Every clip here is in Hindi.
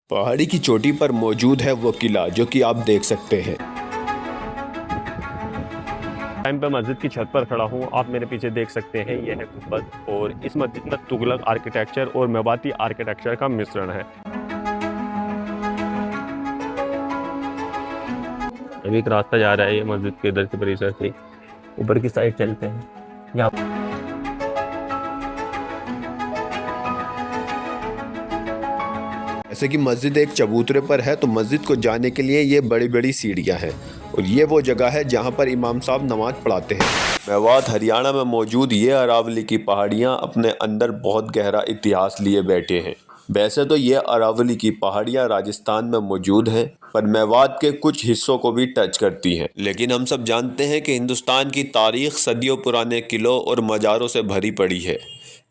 पहाड़ी की चोटी पर मौजूद है वो किला जो कि आप देख सकते हैं। टाइम पे मस्जिद की छत पर खड़ा हूँ। आप मेरे पीछे देख सकते हैं, यह है गुंबद और इस मस्जिद में तुगलक आर्किटेक्चर और मेवाती आर्किटेक्चर का मिश्रण है। अभी एक रास्ता जा रहा है ये मस्जिद के इधर से परिसर से ऊपर की साइड चलते हैं। यहाँ जैसे कि मस्जिद एक चबूतरे पर है तो मस्जिद को जाने के लिए ये बड़ी बड़ी सीढ़ियाँ हैं और ये वो जगह है जहाँ पर इमाम साहब नमाज पढ़ाते हैं। मेवात हरियाणा में मौजूद ये अरावली की पहाड़ियाँ अपने अंदर बहुत गहरा इतिहास लिए बैठे हैं। वैसे तो ये अरावली की पहाड़ियाँ राजस्थान में मौजूद हैं पर मेवात के कुछ हिस्सों को भी टच करती हैं। लेकिन हम सब जानते हैं कि हिंदुस्तान की तारीख सदियों पुराने किलों और मज़ारों से भरी पड़ी है,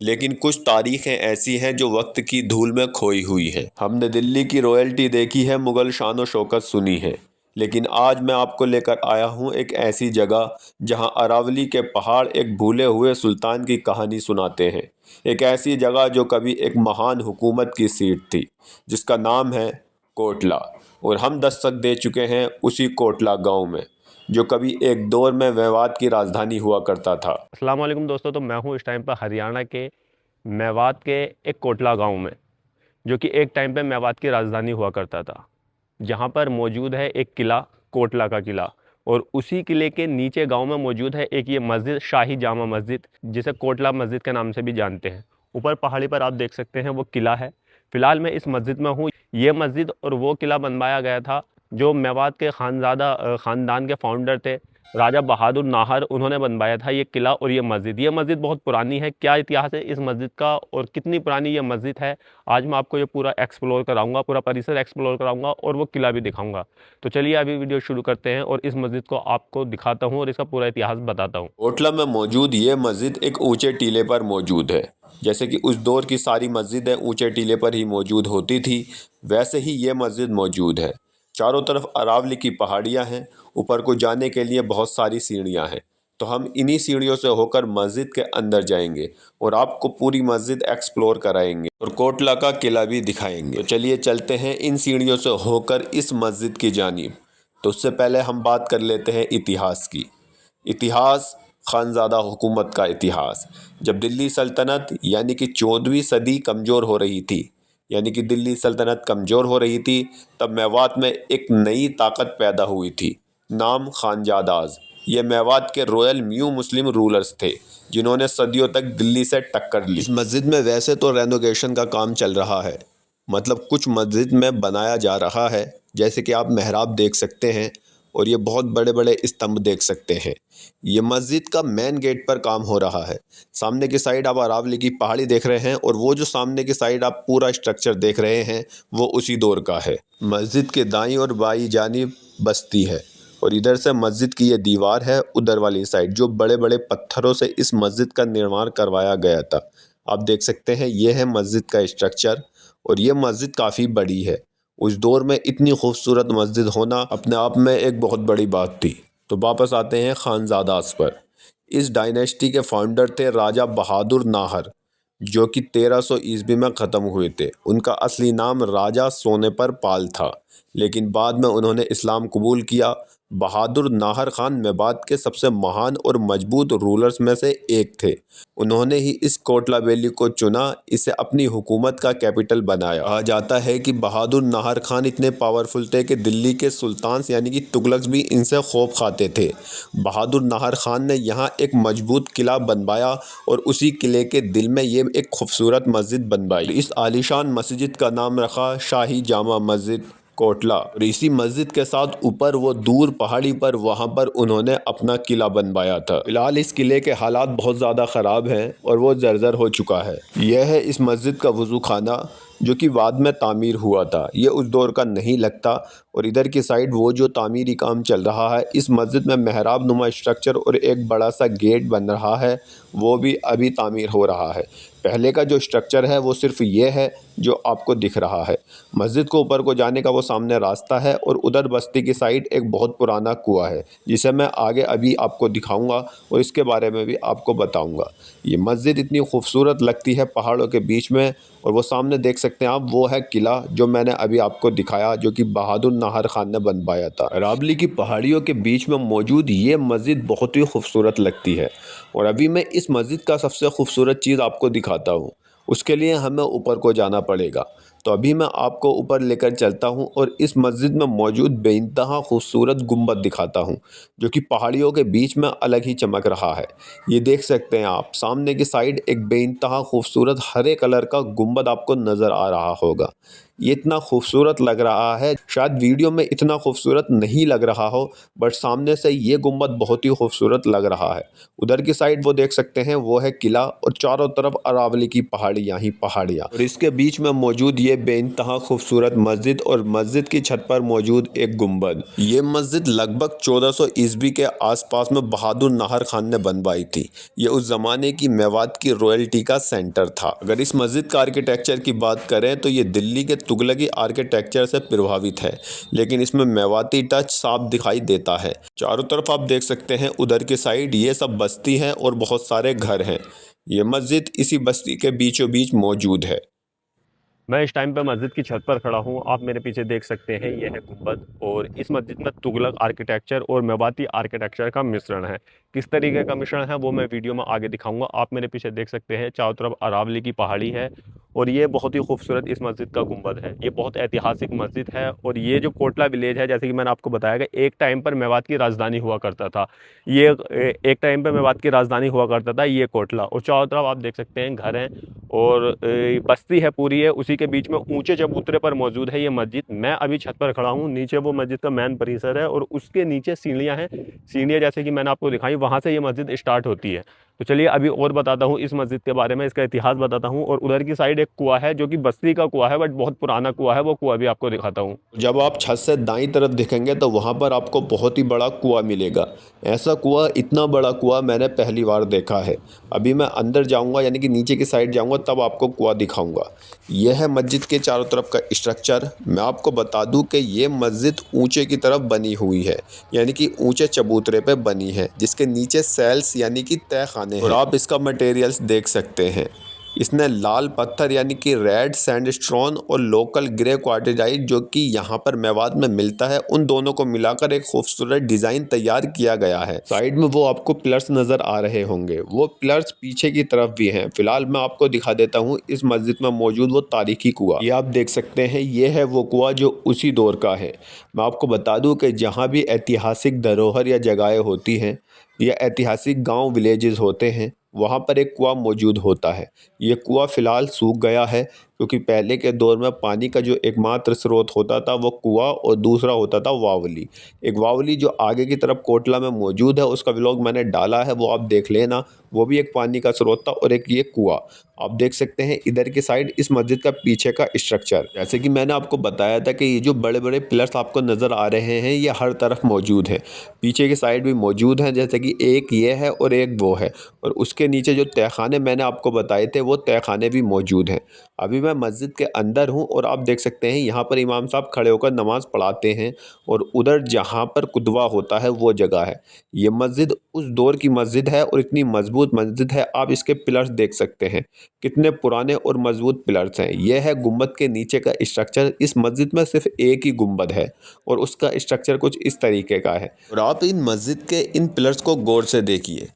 लेकिन कुछ तारीखें ऐसी हैं जो वक्त की धूल में खोई हुई हैं। हमने दिल्ली की रॉयल्टी देखी है, मुग़ल शान व शौकत सुनी है, लेकिन आज मैं आपको लेकर आया हूँ एक ऐसी जगह जहाँ अरावली के पहाड़ एक भूले हुए सुल्तान की कहानी सुनाते हैं। एक ऐसी जगह जो कभी एक महान हुकूमत की सीट थी, जिसका नाम है कोटला, और हम दस्तक दे चुके हैं उसी कोटला गाँव में, जो कभी एक दौर में मेवात की राजधानी हुआ करता था। अस्सलाम वालेकुम दोस्तों, तो मैं हूँ इस टाइम पर हरियाणा के मेवात के एक कोटला गांव में, जो कि एक टाइम पे मेवात की राजधानी हुआ करता था। जहां पर मौजूद है एक किला, कोटला का किला, और उसी किले के नीचे गांव में मौजूद है एक ये मस्जिद, शाही जामा मस्जिद, जिसे कोटला मस्जिद के नाम से भी जानते हैं। ऊपर पहाड़ी पर आप देख सकते हैं वो किला है। फिलहाल मैं इस मस्जिद में हूँ। ये मस्जिद और वो किला बनवाया गया था जो मेवात के ख़ानदान के फाउंडर थे, राजा बहादुर नाहर, उन्होंने बनवाया था ये किला और ये मस्जिद। ये मस्जिद बहुत पुरानी है। क्या इतिहास है इस मस्जिद का और कितनी पुरानी ये मस्जिद है, आज मैं आपको ये पूरा एक्सप्लोर कराऊंगा, पूरा परिसर एक्सप्लोर कराऊंगा और वो किला भी दिखाऊंगा। तो चलिए अभी वीडियो शुरू करते हैं और इस मस्जिद को आपको दिखाता हूँ और इसका पूरा इतिहास बताता हूँ। कोटला में मौजूद ये मस्जिद एक ऊंचे टीले पर मौजूद है। जैसे कि उस दौर की सारी मस्जिदें ऊंचे टीले पर ही मौजूद होती थी, वैसे ही ये मस्जिद मौजूद है। चारों तरफ अरावली की पहाड़ियाँ हैं, ऊपर को जाने के लिए बहुत सारी सीढ़ियाँ हैं। तो हम इन्हीं सीढ़ियों से होकर मस्जिद के अंदर जाएंगे और आपको पूरी मस्जिद एक्सप्लोर कराएंगे और कोटला का किला भी दिखाएंगे। तो चलिए चलते हैं इन सीढ़ियों से होकर इस मस्जिद की जानिब। तो उससे पहले हम बात कर लेते हैं इतिहास की। इतिहास, खानज़ादा हुकूमत का इतिहास। जब दिल्ली सल्तनत यानी कि 14वीं सदी कमज़ोर हो रही थी, यानी कि दिल्ली सल्तनत कमज़ोर हो रही थी, तब मेवात में एक नई ताकत पैदा हुई थी, नाम खानजादाज़। ये मेवात के रॉयल म्यू मुस्लिम रूलर्स थे, जिन्होंने सदियों तक दिल्ली से टक्कर ली। इस मस्जिद में वैसे तो रेनोवेशन का काम चल रहा है, मतलब कुछ मस्जिद में बनाया जा रहा है, जैसे कि आप मेहराब देख सकते हैं और ये बहुत बड़े बड़े स्तंभ देख सकते हैं। ये मस्जिद का मेन गेट पर काम हो रहा है। सामने की साइड आप अरावली की पहाड़ी देख रहे हैं और वो जो सामने की साइड आप पूरा स्ट्रक्चर देख रहे हैं वो उसी दौर का है। मस्जिद के दाईं और बाईं जानिब बस्ती है और इधर से मस्जिद की ये दीवार है, उधर वाली साइड जो बड़े बड़े पत्थरों से इस मस्जिद का निर्माण करवाया गया था। आप देख सकते हैं ये है मस्जिद का स्ट्रक्चर और ये मस्जिद काफ़ी बड़ी है। उस दौर में इतनी खूबसूरत मस्जिद होना अपने आप में एक बहुत बड़ी बात थी। तो वापस आते हैं खानज़ादास पर। इस डायनेस्टी के फाउंडर थे राजा बहादुर नाहर, जो कि 1300 ईस्वी में ख़त्म हुए थे। उनका असली नाम राजा सोनेपर पाल था, लेकिन बाद में उन्होंने इस्लाम कबूल किया। बहादुर नाहर खान मेवात के सबसे महान और मजबूत रूलर्स में से एक थे। उन्होंने ही इस कोटला वैली को चुना, इसे अपनी हुकूमत का कैपिटल बनाया। कहा जाता है कि बहादुर नाहर खान इतने पावरफुल थे कि दिल्ली के सुल्तान यानी कि तुगलक भी इनसे खौफ खाते थे। बहादुर नाहर खान ने यहाँ एक मजबूत किला बनवाया और उसी किले के दिल में ये एक खूबसूरत मस्जिद बनवाई। इस आलीशान मस्जिद का नाम रखा शाही जामा मस्जिद कोटला। और इसी मस्जिद के साथ ऊपर वो दूर पहाड़ी पर वहाँ पर उन्होंने अपना किला बनवाया था। फिलहाल इस किले के हालात बहुत ज़्यादा ख़राब हैं और वो जर्जर हो चुका है। यह है इस मस्जिद का वज़ू खाना, जो कि बाद में तामीर हुआ था। ये उस दौर का नहीं लगता। और इधर की साइड वो जो तामीरी काम चल रहा है, इस मस्जिद में मेहराब नुमा स्ट्रक्चर और एक बड़ा सा गेट बन रहा है, वो भी अभी तामीर हो रहा है। पहले का जो स्ट्रक्चर है वो सिर्फ ये है जो आपको दिख रहा है। मस्जिद को ऊपर को जाने का वो सामने रास्ता है और उधर बस्ती की साइड एक बहुत पुराना कुआं है, जिसे मैं आगे अभी आपको दिखाऊंगा और इसके बारे में भी आपको बताऊंगा। ये मस्जिद इतनी खूबसूरत लगती है पहाड़ों के बीच में, और वो सामने देख सकते हैं आप, वो है किला जो मैंने अभी आपको दिखाया, जो कि बहादुर नाहर खान ने बनवाया था। अरावली की पहाड़ियों के बीच में मौजूद ये मस्जिद बहुत ही खूबसूरत लगती है, और अभी मैं इस मस्जिद का सबसे खूबसूरत चीज़ आपको दिखाता हूँ। उसके लिए हमें ऊपर को जाना पड़ेगा, तो अभी मैं आपको ऊपर लेकर चलता हूँ और इस मस्जिद में मौजूद बेइंतहा खूबसूरत गुंबद दिखाता हूँ, जो कि पहाड़ियों के बीच में अलग ही चमक रहा है। ये देख सकते हैं आप, सामने की साइड एक बेइंतहा खूबसूरत हरे कलर का गुंबद आपको नज़र आ रहा होगा। ये इतना खूबसूरत लग रहा है, शायद वीडियो में इतना खूबसूरत नहीं लग रहा हो, बट सामने से ये गुंबद बहुत ही खूबसूरत लग रहा है। उधर की साइड वो देख सकते हैं, वो है किला, और चारों तरफ अरावली की पहाड़ियाँ ही पहाड़ियाँ, और इसके बीच में मौजूद ये बेइंतहा खूबसूरत मस्जिद, और मस्जिद की छत पर मौजूद एक गुंबद। ये मस्जिद लगभग 1400 ईस्वी के आसपास में बहादुर नाहर खान ने बनवाई थी। ये उस ज़माने की मेवात की रॉयल्टी का सेंटर था। अगर इस मस्जिद का आर्किटेक्चर की बात करें तो ये दिल्ली के तुगलकी आर्किटेक्चर से प्रभावित है, लेकिन इसमें मेवाती टच साफ दिखाई देता है। चारों तरफ आप देख सकते हैं, उधर की साइड ये सब बस्ती हैं और बहुत सारे घर हैं। ये मस्जिद इसी बस्ती के बीचों बीच मौजूद है। मैं इस टाइम पे मस्जिद की छत पर खड़ा हूँ। आप मेरे पीछे देख सकते हैं, ये है गुंबद, और इस मस्जिद में तुगलक आर्किटेक्चर और मेवाती आर्किटेक्चर का मिश्रण है। किस तरीके का मिश्रण है वो मैं वीडियो में आगे दिखाऊंगा। आप मेरे पीछे देख सकते हैं, चारों तरफ अरावली की पहाड़ी है, और ये बहुत ही खूबसूरत इस मस्जिद का गुंबद है। ये बहुत ऐतिहासिक मस्जिद है, और ये जो कोटला विलेज है, जैसे कि मैंने आपको बताया कि एक टाइम पर मेवात की राजधानी हुआ करता था। ये एक टाइम पर मेवात की राजधानी हुआ करता था ये कोटला, और चारों तरफ आप देख सकते हैं घर हैं, और बस्ती है पूरी है। उसी के बीच में ऊंचे चबूतरे पर मौजूद है ये मस्जिद। मैं अभी छत पर खड़ा हूँ, नीचे वो मस्जिद का मेन परिसर है, और उसके नीचे सीढ़ियाँ हैं। सीढ़ियाँ जैसे कि मैंने आपको दिखाई, वहाँ से ये मस्जिद स्टार्ट होती है। तो चलिए अभी और बताता हूँ इस मस्जिद के बारे में, इसका इतिहास बताता हूँ। और उधर की साइड एक कुआं है, जो कि बस्ती का कुआं है, बट बहुत पुराना कुआं है। वो कुआं भी आपको दिखाता हूँ। जब आप छत से दाईं तरफ देखेंगे तो वहाँ पर आपको बहुत ही बड़ा कुआं मिलेगा। ऐसा कुआं, इतना बड़ा कुआं मैंने पहली बार देखा है। अभी मैं अंदर जाऊँगा, यानी कि नीचे की साइड जाऊँगा, तब आपको कुआं दिखाऊँगा। यह है मस्जिद के चारों तरफ का स्ट्रक्चर। मैं आपको बता दूं कि ये मस्जिद ऊंचे की तरफ बनी हुई है, यानी कि ऊंचे चबूतरे पे बनी है, जिसके नीचे सेल्स यानी कि तहखाने हैं। और आप इसका मटेरियल्स देख सकते हैं। इसने लाल पत्थर यानी कि रेड सैंडस्टोन और लोकल ग्रे क्वार्टजाइट, जो कि यहाँ पर मेवात में मिलता है, उन दोनों को मिलाकर एक खूबसूरत डिज़ाइन तैयार किया गया है। साइड में वो आपको पिलर्स नज़र आ रहे होंगे, वो पिलर्स पीछे की तरफ भी हैं। फिलहाल मैं आपको दिखा देता हूँ इस मस्जिद में मौजूद वो तारीखी कुआं। ये आप देख सकते हैं, ये है वो कुआं जो उसी दौर का है। मैं आपको बता दूँ कि जहाँ भी ऐतिहासिक धरोहर या जगहें होती हैं, या ऐतिहासिक गाँव विलेजेस होते हैं, वहाँ पर एक कुआं मौजूद होता है। ये कुआं फ़िलहाल सूख गया है, क्योंकि पहले के दौर में पानी का जो एकमात्र स्रोत होता था वो कुआं, और दूसरा होता था वावली। एक वावली जो आगे की तरफ कोटला में मौजूद है, उसका व्लॉग मैंने डाला है, वो आप देख लेना। वो भी एक पानी का स्रोत था, और एक ये कुआं। आप देख सकते हैं इधर की साइड इस मस्जिद का पीछे का स्ट्रक्चर। जैसे कि मैंने आपको बताया था कि ये जो बड़े बड़े पिलर्स आपको नज़र आ रहे हैं, ये हर तरफ मौजूद हैं। पीछे की साइड भी मौजूद हैं, जैसे कि एक ये है और एक वो है, और उसके नीचे जो तहखाने मैंने आपको बताए थे, वो तहखाने भी मौजूद हैं। अभी मैं मस्जिद के अंदर हूँ, और आप देख सकते हैं यहाँ पर इमाम साहब खड़े होकर नमाज़ पढ़ाते हैं, और उधर जहाँ पर कुतबा होता है वो जगह है। ये मस्जिद उस दौर की मस्जिद है, और इतनी मजबूत मस्जिद है। आप इसके पिलर्स देख सकते हैं, कितने पुराने और मजबूत पिलर्स हैं। यह है गुंबद के नीचे का स्ट्रक्चर। इस मस्जिद में सिर्फ एक ही गुंबद है, और उसका स्ट्रक्चर कुछ इस तरीके का है। और आप इन मस्जिद के इन पिलर्स को गौर से देखिए,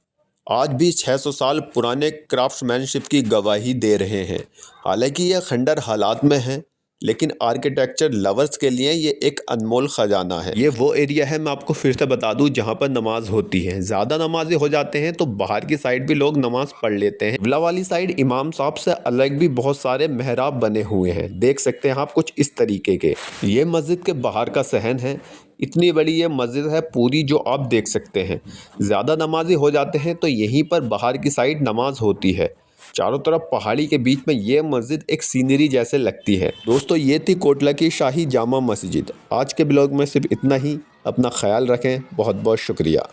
आज भी 600 साल पुराने क्राफ्ट्समैनशिप की गवाही दे रहे हैं। हालांकि यह खंडर हालात में है, लेकिन आर्किटेक्चर लवर्स के लिए ये एक अनमोल ख़जाना है। ये वो एरिया है, मैं आपको फिर से बता दूं, जहाँ पर नमाज होती है। ज़्यादा नमाज़ी हो जाते हैं तो बाहर की साइड भी लोग नमाज पढ़ लेते हैं। विला वाली साइड इमाम साहब से अलग भी बहुत सारे मेहराब बने हुए हैं, देख सकते हैं आप, कुछ इस तरीके के। ये मस्जिद के बाहर का सहन है। इतनी बड़ी ये मस्जिद है पूरी, जो आप देख सकते हैं। ज़्यादा नमाजी हो जाते हैं तो यहीं पर बाहर की साइड नमाज होती है। चारों तरफ पहाड़ी के बीच में ये मस्जिद एक सीनरी जैसे लगती है। दोस्तों, ये थी कोटला की शाही जामा मस्जिद। आज के ब्लॉग में सिर्फ इतना ही। अपना ख्याल रखें। बहुत बहुत शुक्रिया।